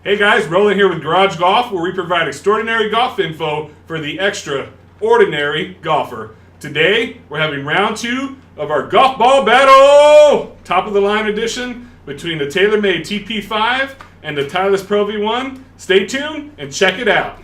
Hey guys, rolling here with Garage Golf, where we provide extraordinary golf info for the extraordinary golfer. Today, we're having round 2 of our golf ball battle! Top of the line edition between the Taylormade TP5 and the Titliest ProV1. Stay tuned and check it out.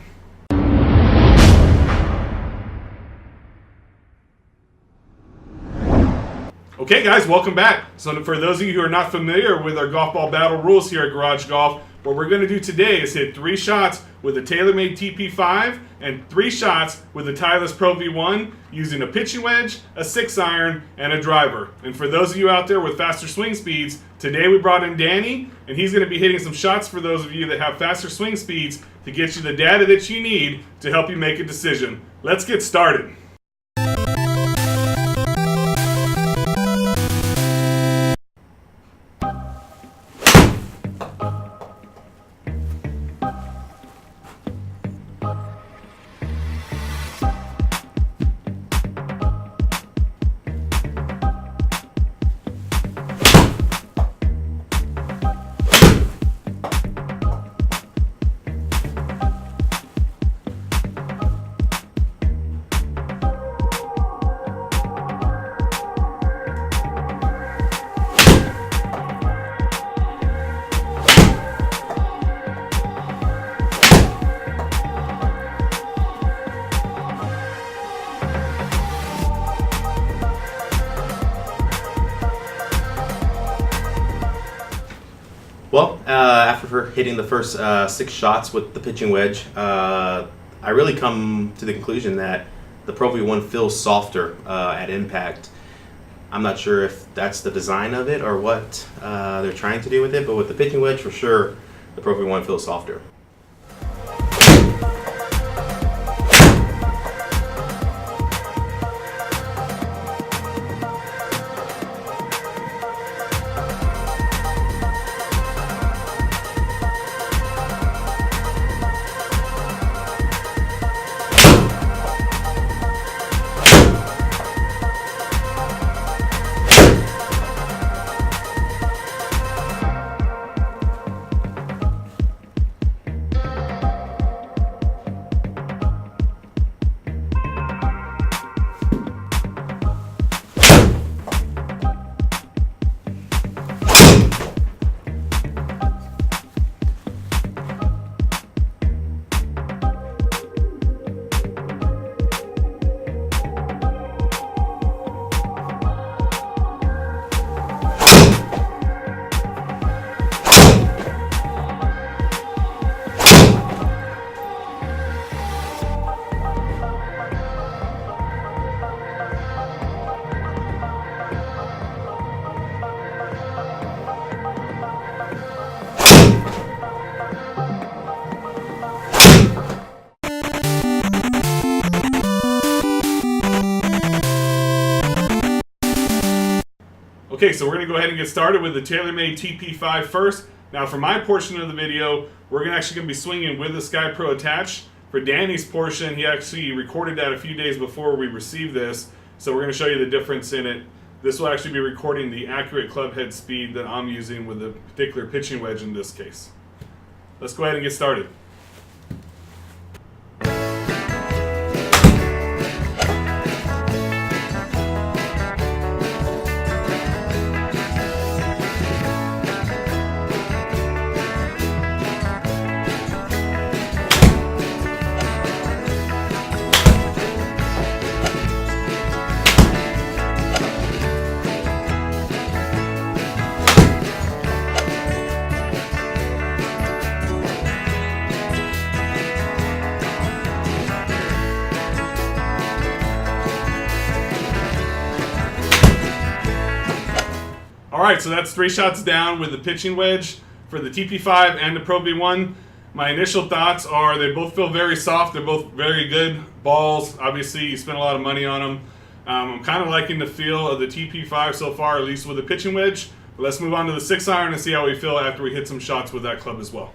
Okay guys, welcome back. So for those of you who are not familiar with our golf ball battle rules here at Garage Golf, what we're going to do today is hit 3 shots with the Taylormade TP5 and 3 shots with the Titliest ProV1 using a pitching wedge, a 6-iron, and a driver. And for those of you out there with faster swing speeds, today we brought in Danny, and he's going to be hitting some shots for those of you that have faster swing speeds to get you the data that you need to help you make a decision. Let's get started. Well, after hitting the first 6 shots with the pitching wedge, I really come to the conclusion that the ProV1 feels softer at impact. I'm not sure if that's the design of it or what they're trying to do with it, but with the pitching wedge, for sure, the ProV1 feels softer. Okay, so we're going to go ahead and get started with the Taylormade TP5 first. Now for my portion of the video, we're actually going to be swinging with the Sky Pro attached. For Danny's portion, he actually recorded that a few days before we received this, so we're going to show you the difference in it. This will actually be recording the accurate club head speed that I'm using with the particular pitching wedge in this case. Let's go ahead and get started. Alright, so that's 3 shots down with the pitching wedge for the TP5 and the ProV1. My initial thoughts are they both feel very soft. They're both very good balls. Obviously, you spent a lot of money on them. I'm kind of liking the feel of the TP5 so far, at least with the pitching wedge. But let's move on to the 6-iron and see how we feel after we hit some shots with that club as well.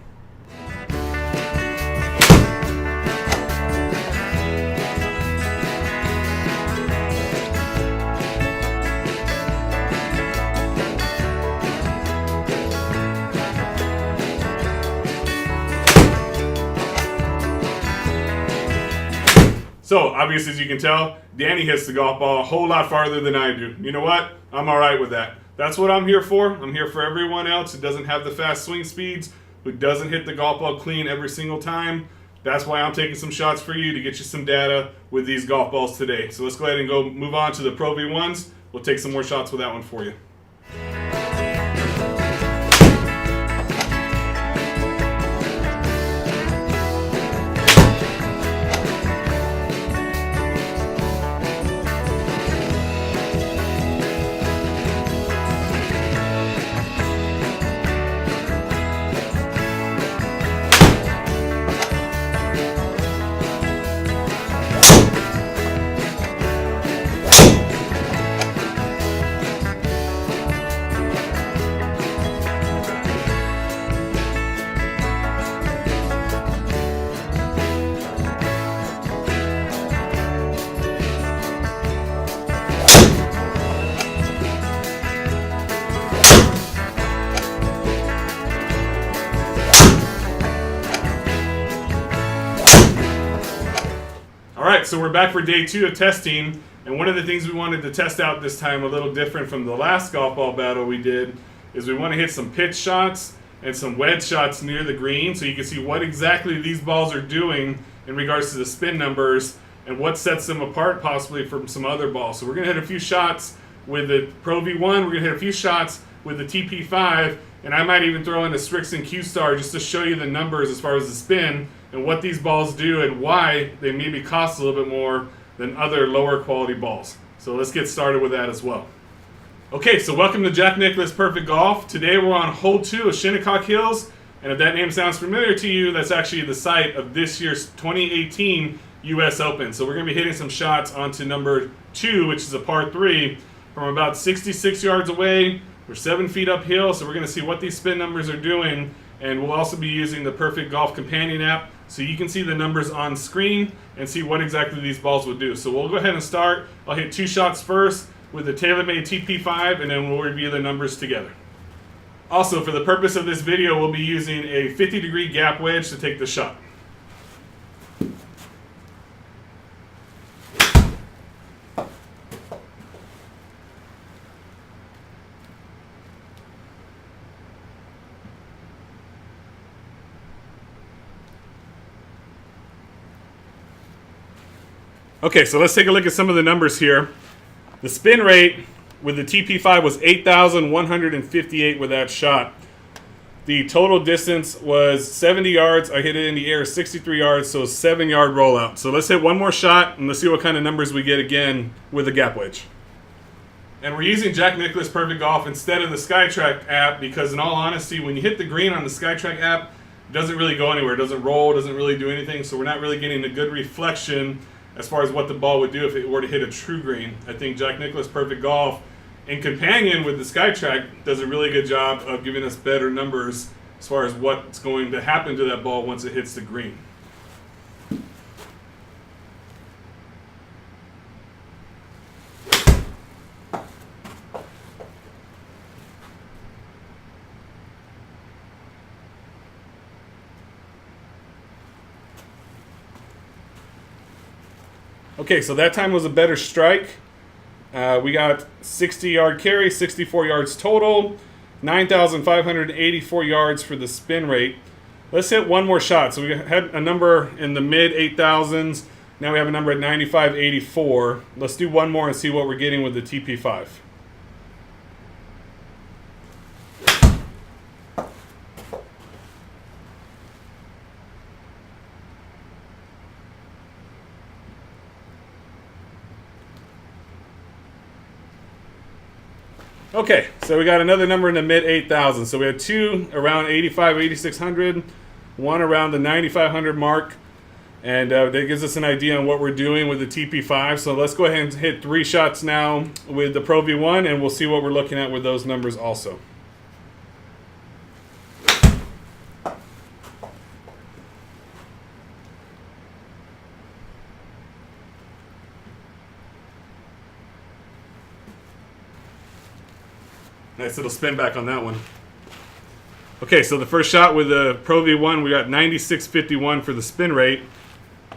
So, obviously, as you can tell, Danny hits the golf ball a whole lot farther than I do. You know what? I'm all right with that. That's what I'm here for. I'm here for everyone else who doesn't have the fast swing speeds, who doesn't hit the golf ball clean every single time. That's why I'm taking some shots for you to get you some data with these golf balls today. So let's go ahead and go move on to the Pro V1s. We'll take some more shots with that one for you. Alright, so we're back for day 2 of testing, and one of the things we wanted to test out this time, a little different from the last golf ball battle we did, is we want to hit some pitch shots and some wedge shots near the green so you can see what exactly these balls are doing in regards to the spin numbers and what sets them apart possibly from some other balls. So we're going to hit a few shots with the Pro V1, we're going to hit a few shots with the TP5, and I might even throw in a Strixon Q-Star just to show you the numbers as far as the spin and what these balls do and why they maybe cost a little bit more than other lower quality balls. So let's get started with that as well. Okay, so welcome to Jack Nicklaus Perfect Golf. Today we're on hole 2 of Shinnecock Hills, and if that name sounds familiar to you, that's actually the site of this year's 2018 US Open. So we're going to be hitting some shots onto number 2, which is a par 3, from about 66 yards away. We're 7 feet uphill, so we're going to see what these spin numbers are doing, and we'll also be using the Perfect Golf Companion app so you can see the numbers on screen and see what exactly these balls would do. So we'll go ahead and start. I'll hit 2 shots first with the Taylormade TP5, and then we'll review the numbers together. Also, for the purpose of this video, we'll be using a 50-degree gap wedge to take the shot. Okay, so let's take a look at some of the numbers here. The spin rate with the TP5 was 8,158 with that shot. The total distance was 70 yards. I hit it in the air 63 yards, so 7-yard rollout. So let's hit one more shot, and let's see what kind of numbers we get again with the gap wedge. And we're using Jack Nicklaus Perfect Golf instead of the SkyTrack app because, in all honesty, when you hit the green on the SkyTrack app, it doesn't really go anywhere. It doesn't roll, doesn't really do anything, so we're not really getting a good reflection as far as what the ball would do if it were to hit a true green. I think Jack Nicklaus Perfect Golf, in companion with the SkyTrack, does a really good job of giving us better numbers as far as what's going to happen to that ball once it hits the green. Okay, so that time was a better strike. We got 60-yard carry, 64 yards total, 9,584 yards for the spin rate. Let's hit one more shot. So we had a number in the mid 8,000s. Now we have a number at 9,584. Let's do one more and see what we're getting with the TP5. Okay, so we got another number in the mid 8,000. So we had 2 around 85, 8,600, 1 around the 9,500 mark, and that gives us an idea on what we're doing with the TP5. So let's go ahead and hit 3 shots now with the Pro V1, and we'll see what we're looking at with those numbers also. Nice little spin back on that one. Okay, so the first shot with the Pro V1, we got 96.51 for the spin rate.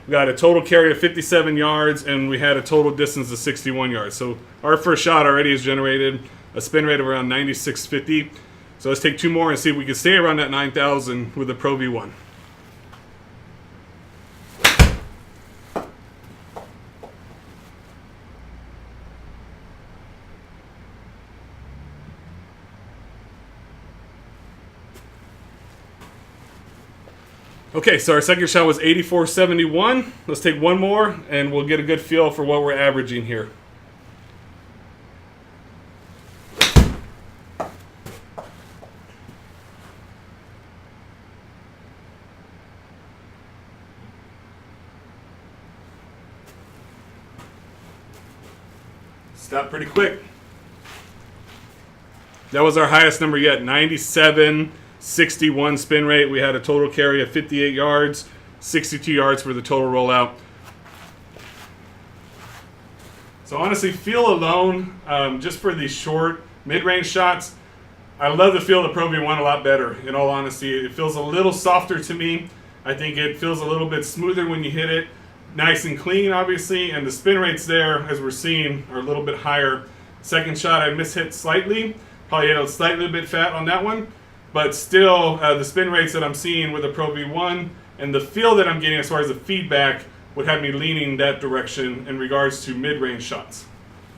We got a total carry of 57 yards, and we had a total distance of 61 yards. So our first shot already has generated a spin rate of around 96.50. So let's take 2 more and see if we can stay around that 9,000 with the Pro V1. Okay, so our second shot was 84.71. Let's take 1 more, and we'll get a good feel for what we're averaging here. Stop pretty quick. That was our highest number yet, 97.61 spin rate. We had a total carry of 58 yards, 62 yards for the total rollout. So honestly, feel alone, just for these short mid-range shots, I love the feel of the Pro V1 a lot better, in all honesty. It feels a little softer to me. I think it feels a little bit smoother when you hit it. Nice and clean, obviously, and the spin rates there, as we're seeing, are a little bit higher. Second shot, I mishit slightly. Probably hit a slightly bit fat on that one. But still, the spin rates that I'm seeing with the Pro V1 and the feel that I'm getting as far as the feedback would have me leaning that direction in regards to mid-range shots.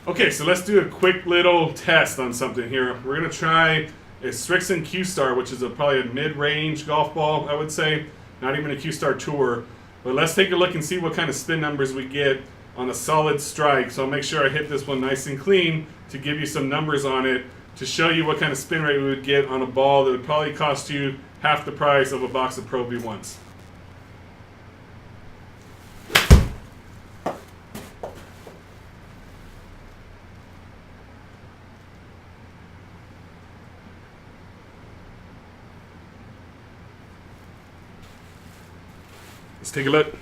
Okay, so let's do a quick little test on something here. We're going to try a Srixon Q-Star, which is probably a mid-range golf ball, I would say. Not even a Q-Star Tour. But let's take a look and see what kind of spin numbers we get on a solid strike. So I'll make sure I hit this one nice and clean to give you some numbers on it to show you what kind of spin rate we would get on a ball that would probably cost you half the price of a box of Pro V1s. Let's take a look.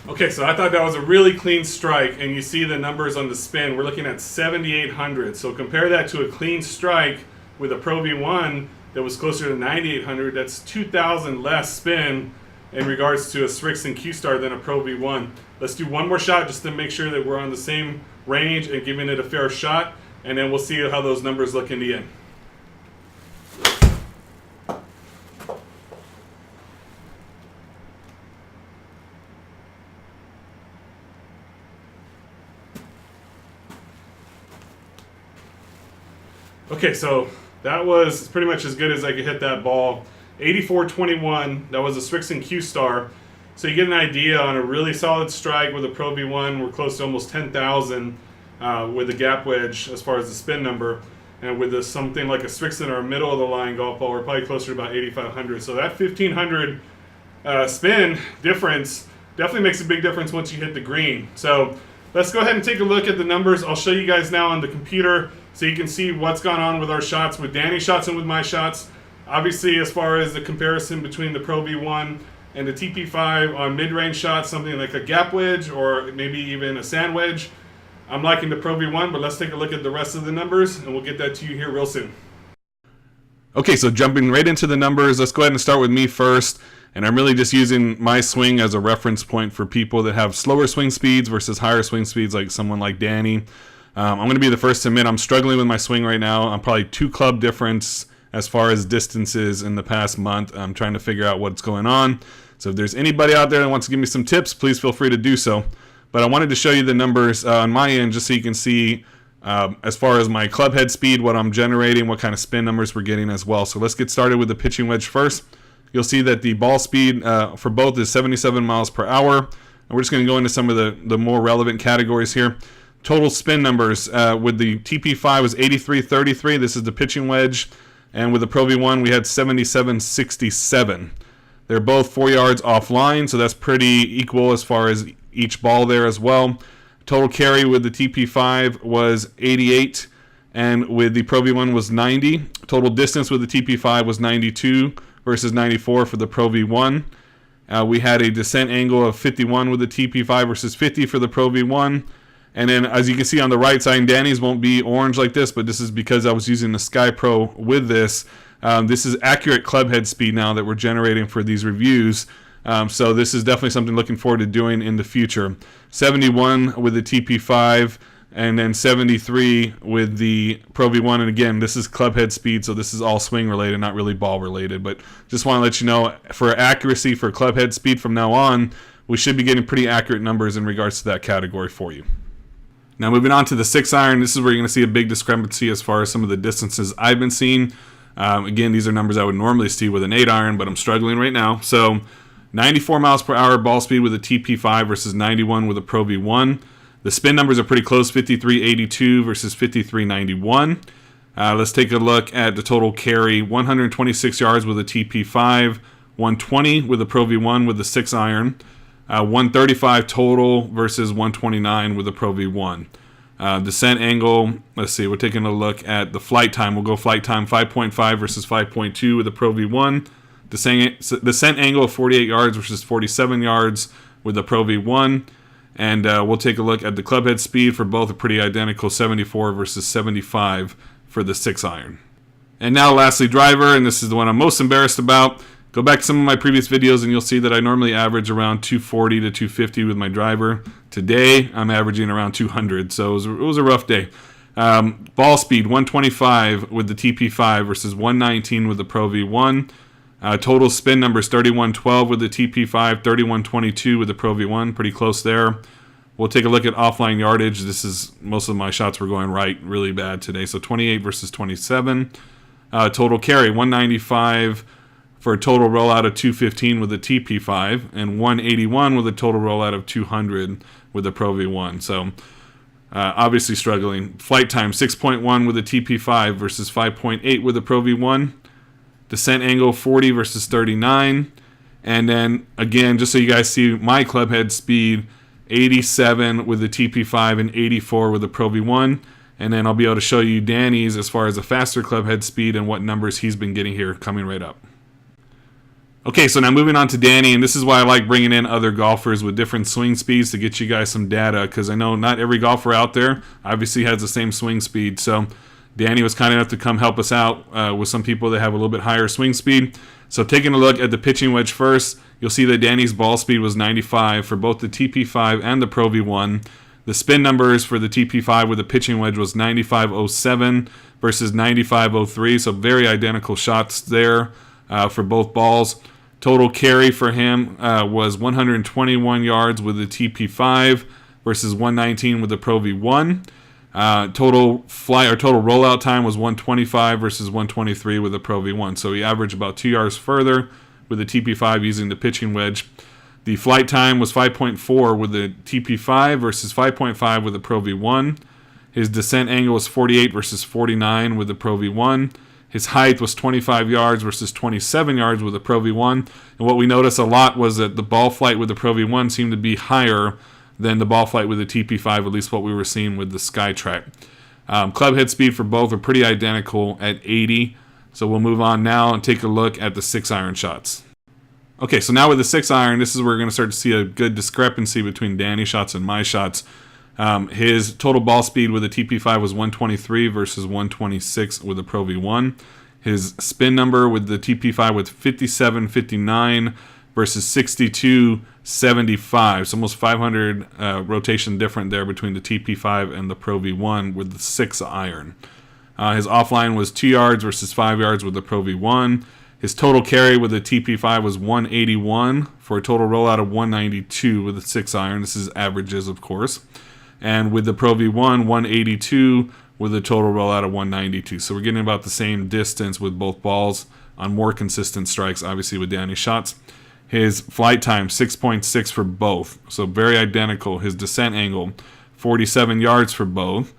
Okay, so I thought that was a really clean strike, and you see the numbers on the spin. We're looking at 7,800. So compare that to a clean strike with a Pro V1 that was closer to 9,800. That's 2,000 less spin in regards to a Srixon Q-Star than a Pro V1. Let's do 1 more shot just to make sure that we're on the same range and giving it a fair shot, and then we'll see how those numbers look in the end. Okay, so that was pretty much as good as I could hit that ball. 84.21, that was a Srixon Q-Star. So you get an idea on a really solid strike with a Pro V1. We're close to almost 10,000 with the gap wedge as far as the spin number. And with something like a Srixon or a middle of the line golf ball, we're probably closer to about 8,500. So that 1,500 spin difference definitely makes a big difference once you hit the green. So let's go ahead and take a look at the numbers. I'll show you guys now on the computer so you can see what's gone on with our shots, with Danny's shots and with my shots. Obviously, as far as the comparison between the Pro V1 and the TP5 on mid-range shots, something like a gap wedge or maybe even a sand wedge, I'm liking the Pro V1, but let's take a look at the rest of the numbers, and we'll get that to you here real soon. Okay, so jumping right into the numbers, let's go ahead and start with me first. And I'm really just using my swing as a reference point for people that have slower swing speeds versus higher swing speeds, like someone like Danny. I'm going to be the first to admit I'm struggling with my swing right now. I'm probably 2 club difference as far as distances in the past month. I'm trying to figure out what's going on. So if there's anybody out there that wants to give me some tips, please feel free to do so. But I wanted to show you the numbers on my end just so you can see as far as my club head speed, what I'm generating, what kind of spin numbers we're getting as well. So let's get started with the pitching wedge first. You'll see that the ball speed for both is 77 miles per hour. And we're just going to go into some of the more relevant categories here. Total spin numbers with the TP5 was 83.33. This is the pitching wedge. And with the Pro V1, we had 77.67. They're both 4 yards offline, so that's pretty equal as far as each ball there as well. Total carry with the TP5 was 88, and with the Pro V1 was 90. Total distance with the TP5 was 92 versus 94 for the Pro V1. We had a descent angle of 51 with the TP5 versus 50 for the Pro V1. And then, as you can see on the right side, Danny's won't be orange like this, but this is because I was using the Sky Pro with this. This is accurate club head speed now that we're generating for these reviews. So this is definitely something looking forward to doing in the future. 71 with the TP5, and then 73 with the Pro V1. And again, this is club head speed, so this is all swing related, not really ball related. But just want to let you know, for accuracy for club head speed from now on, we should be getting pretty accurate numbers in regards to that category for you. Now moving on to the 6-iron, this is where you're going to see a big discrepancy as far as some of the distances I've been seeing. Again, these are numbers I would normally see with an 8-iron, but I'm struggling right now. So 94 miles per hour ball speed with a TP5 versus 91 with a Pro V1. The spin numbers are pretty close, 53.82 versus 53.91. Let's take a look at the total carry. 126 yards with a TP5, 120 with a Pro V1 with the 6-iron, 135 total versus 129 with a Pro V1. Descent angle, let's see, we're taking a look at the flight time. We'll go flight time 5.5 versus 5.2 with the Pro V1. Descent angle of 48 yards versus 47 yards with the Pro V1. And we'll take a look at the club head speed for both, are pretty identical, 74 versus 75 for the 6-iron. And now lastly, driver, and this is the one I'm most embarrassed about. Go back to some of my previous videos and you'll see that I normally average around 240 to 250 with my driver. Today, I'm averaging around 200, so it was a rough day. Ball speed, 125 with the TP5 versus 119 with the Pro V1. Total spin numbers, 3112 with the TP5, 3122 with the Pro V1, pretty close there. We'll take a look at offline yardage. Most of my shots were going right really bad today, so 28 versus 27. Total carry, 195 for a total rollout of 215 with the TP5, and 181 with a total rollout of 200 with the Pro V1. So obviously struggling. Flight time, 6.1 with the TP5 versus 5.8 with the Pro V1. Descent angle 40 versus 39. And then again, just so you guys see my club head speed, 87 with the TP5 and 84 with the Pro V1. And then I'll be able to show you Danny's as far as a faster club head speed and what numbers he's been getting here coming right up. Okay, so now moving on to Danny, and this is why I like bringing in other golfers with different swing speeds to get you guys some data, because I know not every golfer out there obviously has the same swing speed. So Danny was kind enough to come help us out with some people that have a little bit higher swing speed. So taking a look at the pitching wedge first, you'll see that Danny's ball speed was 95 for both the TP5 and the Pro V1. The spin numbers for the TP5 with the pitching wedge was 95.07 versus 95.03, so very identical shots there for both balls. Total carry for him was 121 yards with the TP5 versus 119 with the Pro V1. Total rollout time was 125 versus 123 with the Pro V1. So he averaged about 2 yards further with the TP5 using the pitching wedge. The flight time was 5.4 with the TP5 versus 5.5 with the Pro V1. His descent angle was 48 versus 49 with the Pro V1. His height was 25 yards versus 27 yards with the Pro V1. And what we noticed a lot was that the ball flight with the Pro V1 seemed to be higher than the ball flight with the TP5, at least what we were seeing with the SkyTrack. Club head speed for both are pretty identical at 80. So we'll move on now and take a look at the 6-iron shots. Okay, so now with the 6-iron, this is where we're going to start to see a good discrepancy between Danny's shots and my shots. His total ball speed with the TP5 was 123 versus 126 with the Pro V1. His spin number with the TP5 was 57.59 versus 62.75. So almost 500 rotation different there between the TP5 and the Pro V1 with the 6-iron. His offline was 2 yards versus 5 yards with the Pro V1. His total carry with the TP5 was 181 for a total rollout of 192 with the 6-iron. This is averages, of course. And with the Pro V1, 182 with a total rollout of 192. So we're getting about the same distance with both balls on more consistent strikes, obviously, with Danny's shots. His flight time, 6.6 for both. So very identical. His descent angle, 47 yards for both.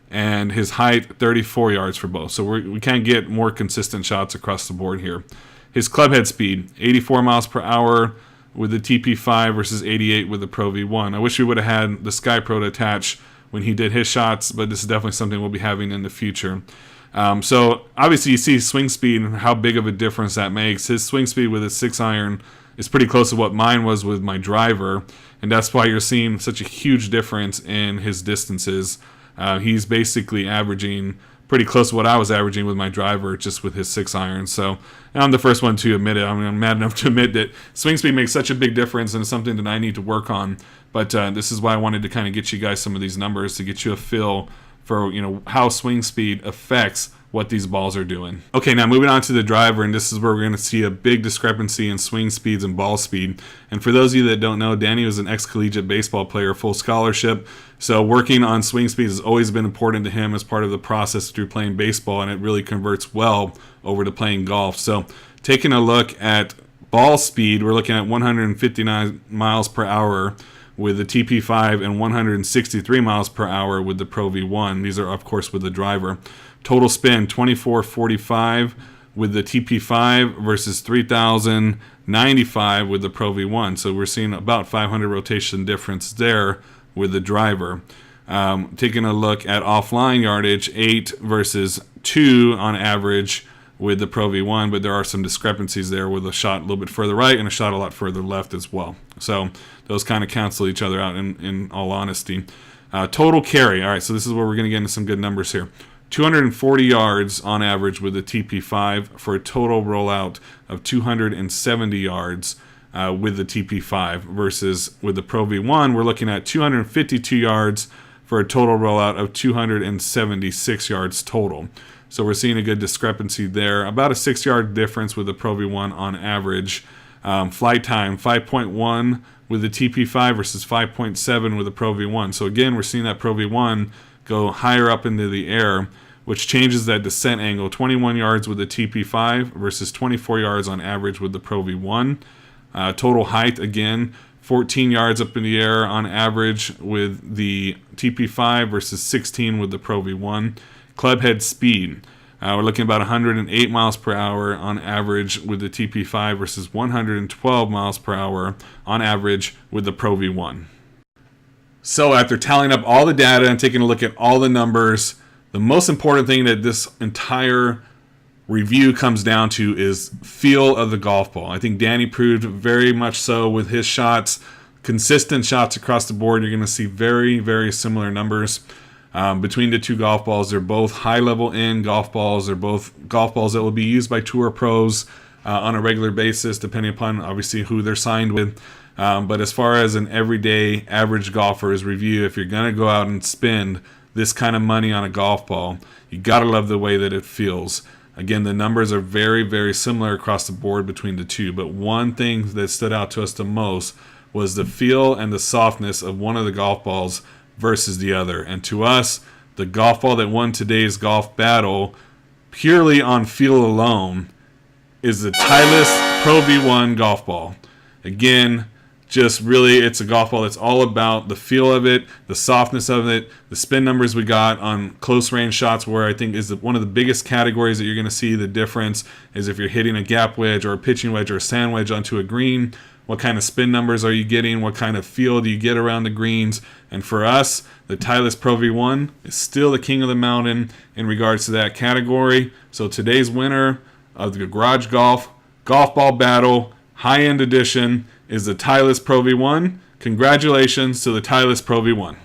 And his height, 34 yards for both. So we can't get more consistent shots across the board here. His club head speed, 84 miles per hour with the TP5 versus 88 with the Pro V1. I wish we would have had the Sky Pro to attach when he did his shots, but this is definitely something we'll be having in the future. So obviously you see swing speed and how big of a difference that makes. His swing speed with his 6-iron is pretty close to what mine was with my driver, and that's why you're seeing such a huge difference in his distances. He's basically averaging pretty close to what I was averaging with my driver, just with his 6-iron. So, and I'm the first one to admit it. I mean, I'm mad enough to admit that swing speed makes such a big difference, and it's something that I need to work on. But this is why I wanted to kind of get you guys some of these numbers to get you a feel for, you know, how swing speed affects what these balls are doing. Okay, now moving on to the driver, and this is where we're going to see a big discrepancy in swing speeds and ball speed. And for those of you that don't know, Danny was an ex-collegiate baseball player, full scholarship. So working on swing speeds has always been important to him as part of the process through playing baseball, and it really converts well over to playing golf. So taking a look at ball speed, we're looking at 159 miles per hour with the TP5 and 163 miles per hour with the Pro V1. These are, of course, with the driver. Total spin, 2445 with the TP5 versus 3095 with the Pro V1. So we're seeing about 500 rotation difference there with the driver. Taking a look at offline yardage, 8 versus 2 on average with the Pro V1, but there are some discrepancies there with a shot a little bit further right and a shot a lot further left as well. So those kind of cancel each other out in all honesty. Total carry. All right, so this is where we're going to get into some good numbers here. 240 yards on average with the TP5 for a total rollout of 270 yards with the TP5 versus with the Pro V1, we're looking at 252 yards for a total rollout of 276 yards total. So we're seeing a good discrepancy there. About a 6-yard difference with the Pro V1 on average. Flight time, 5.1 with the TP5 versus 5.7 with the Pro V1. So again, we're seeing that Pro V1 go higher up into the air, which changes that descent angle. 21 yards with the TP5 versus 24 yards on average with the Pro V1. Total height, again, 14 yards up in the air on average with the TP5 versus 16 with the Pro V1. Club head speed, we're looking at about 108 miles per hour on average with the TP5 versus 112 miles per hour on average with the Pro V1. So after tallying up all the data and taking a look at all the numbers, the most important thing that this entire review comes down to is feel of the golf ball. I think Danny proved very much so with his shots. Consistent shots across the board. You're going to see very, very similar numbers. Between the two golf balls, they're both high-level in golf balls. They're both golf balls that will be used by tour pros on a regular basis, depending upon, obviously, who they're signed with. But as far as an everyday average golfer's review, if you're going to go out and spend this kind of money on a golf ball, you got to love the way that it feels. Again, the numbers are very, very similar across the board between the two. But one thing that stood out to us the most was the feel and the softness of one of the golf balls versus the other. And to us, the golf ball that won today's golf battle, purely on feel alone, is the Titliest Pro V1 golf ball. Again, just really, it's a golf ball that's all about the feel of it, the softness of it, the spin numbers we got on close range shots, where I think is one of the biggest categories that you're going to see the difference is if you're hitting a gap wedge or a pitching wedge or a sand wedge onto a green. What kind of spin numbers are you getting? What kind of feel do you get around the greens? And for us, the Titleist Pro V1 is still the king of the mountain in regards to that category. So today's winner of the Garage Golf Ball Battle High-End Edition is the Titleist Pro V1. Congratulations to the Titleist Pro V1.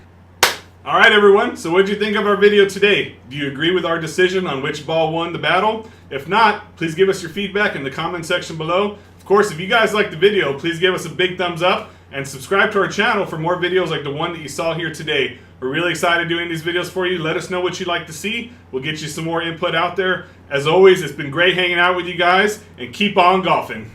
All right, everyone. So what did you think of our video today? Do you agree with our decision on which ball won the battle? If not, please give us your feedback in the comment section below. Of course, if you guys liked the video, please give us a big thumbs up and subscribe to our channel for more videos like the one that you saw here today. We're really excited doing these videos for you. Let us know what you'd like to see. We'll get you some more input out there. As always, it's been great hanging out with you guys, and keep on golfing.